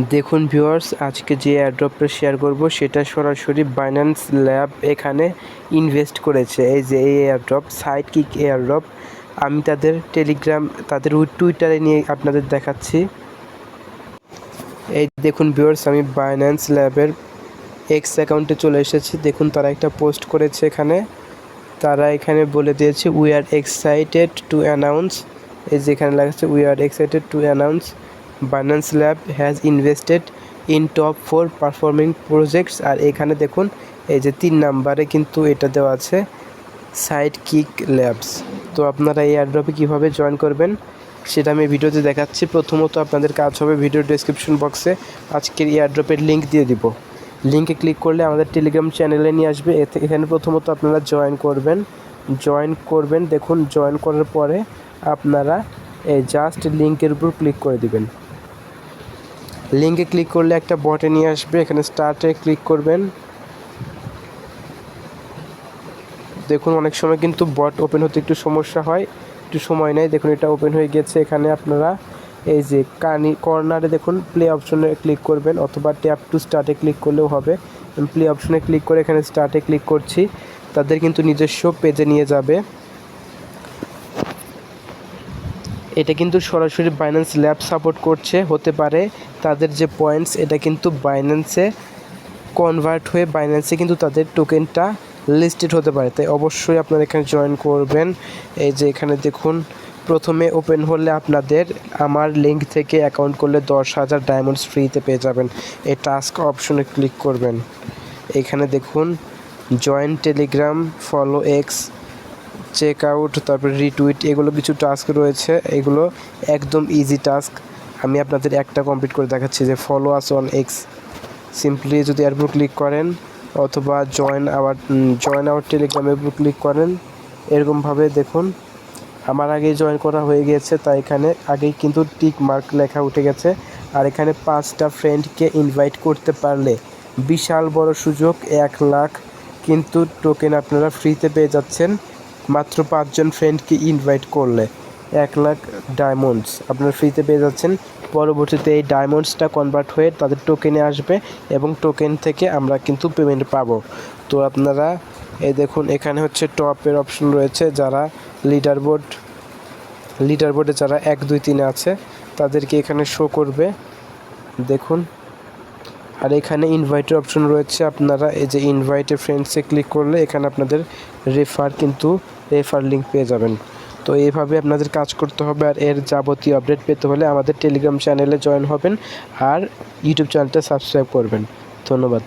দেখুন ভিউয়ার্স, আজকে যে এয়ারড্রপটা শেয়ার করব সেটা সরাসরি বাইন্যান্স ল্যাব এখানে ইনভেস্ট করেছে। এই যে এই এয়ারড্রপ, সাইডকিক এয়ারড্রপ, আমি তাদের টেলিগ্রাম, তাদের টুইটারে নিয়ে আপনাদের দেখাচ্ছি। এই দেখুন ভিউয়ার্স, আমি বাইন্যান্স ল্যাবের এক্স অ্যাকাউন্টে চলে এসেছি। দেখুন তারা একটা পোস্ট করেছে এখানে, তারা এখানে বলে দিয়েছে we are excited to announce, এই যে এখানে লেখা আছে we are excited to announce Binance lab has invested in top 4 performing projects. আর এখানে দেখুন এই যে 3 নাম্বারে কিন্তু এটা দেওয়া আছে সাইডকিক ল্যাবস। তো আপনারা এই এয়ারড্রপে কীভাবে জয়েন করবেন সেটা আমি ভিডিওতে দেখাচ্ছি। প্রথমত আপনাদের কাজ হবে, ভিডিও ডেসক্রিপশন বক্সে আজকের এয়ারড্রপের লিঙ্ক দিয়ে দিব। লিঙ্কে ক্লিক করলে আমাদের টেলিগ্রাম চ্যানেলে নিয়ে আসবে। এখানে প্রথমত আপনারা জয়েন করবেন। দেখুন জয়েন করার পরে আপনারা এই জাস্ট লিঙ্কের উপর ক্লিক করে দিবেন। লিঙ্কে ক্লিক করলে একটা বটে নিয়ে আসবে, এখানে স্টার্টে ক্লিক করবেন। দেখুন অনেক সময় কিন্তু বট ওপেন হতে একটু সমস্যা হয়, একটু সময় নেয়। দেখুন এটা ওপেন হয়ে গেছে। এখানে আপনারা এই যে কর্নারে দেখুন প্লে অপশনে ক্লিক করবেন, অথবা ট্যাপ টু স্টার্টে ক্লিক করলেও হবে। প্লে অপশনে ক্লিক করে এখানে স্টার্টে ক্লিক করছি। তাদের কিন্তু নিজস্ব পেজে নিয়ে যাবে। এটা কিন্তু সরাসরি বাইন্যান্স ল্যাব সাপোর্ট করছে। হতে পারে তাদের যে পয়েন্টস, এটা কিন্তু বাইন্যান্সে কনভার্ট হয়ে বাইন্যান্সে কিন্তু তাদের টোকেনটা লিস্টেড হতে পারে। তাই অবশ্যই আপনারা এখানে জয়েন করবেন। এই যে এখানে দেখুন প্রথমে ওপেন হলে আপনাদের আমার লিঙ্ক থেকে অ্যাকাউন্ট করলে 10,000 ডায়মন্ডস ফ্রিতে পেয়ে যাবেন। এই টাস্ক অপশনে ক্লিক করবেন। এখানে দেখুন join Telegram, follow X, check out, তারপরে রিটুইট, এগুলো কিছু টাস্ক রয়েছে। এগুলো একদম ইজি টাস্ক। আমি আপনাদের একটা কমপ্লিট করে দেখাচ্ছি। যে follow us on x, simply যদি এর উপর ক্লিক করেন, অথবা জয়েন আওয়ার টেলিগ্রামের উপর ক্লিক করেন। এরকমভাবে দেখুন আমার আগেই জয়েন করা হয়ে গিয়েছে, তাই এখানে আগেই কিন্তু টিক মার্ক লেখা উঠে গেছে। আর এখানে 5টা ফ্রেন্ডকে ইনভাইট করতে পারলে বিশাল বড় সুযোগ, 1 লাখ কিন্তু টোকেন আপনারা ফ্রিতে পেয়ে যাচ্ছেন। মাত্র 5 জন ফ্রেন্ডকে ইনভাইট করলে 1 লাখ ডায়মন্ডস আপনারা ফ্রিতে পেয়ে যাচ্ছেন। পরবর্তীতে এই ডায়মন্ডসটা কনভার্ট হয়ে তাদের টোকেনে আসবে এবং টোকেন থেকে আমরা কিন্তু পেমেন্ট পাবো। তো আপনারা এই দেখুন এখানে হচ্ছে টপের অপশন রয়েছে। যারা লিডারবোর্ডে যারা 1, 2, 3 আছে তাদেরকে এখানে শো করবে দেখুন। আর এখানে ইনভাইটের অপশন রয়েছে। আপনারা এই যে ইনভাইটে ফ্রেন্ডসে ক্লিক করলে এখানে আপনাদের রেফার লিঙ্ক পেয়ে যাবেন। তো এইভাবে আপনাদের কাজ করতে হবে। আর এর যাবতীয় আপডেট পেতে হলে আমাদের টেলিগ্রাম চ্যানেলে জয়েন হবেন আর ইউটিউব চ্যানেলটা সাবস্ক্রাইব করবেন। ধন্যবাদ।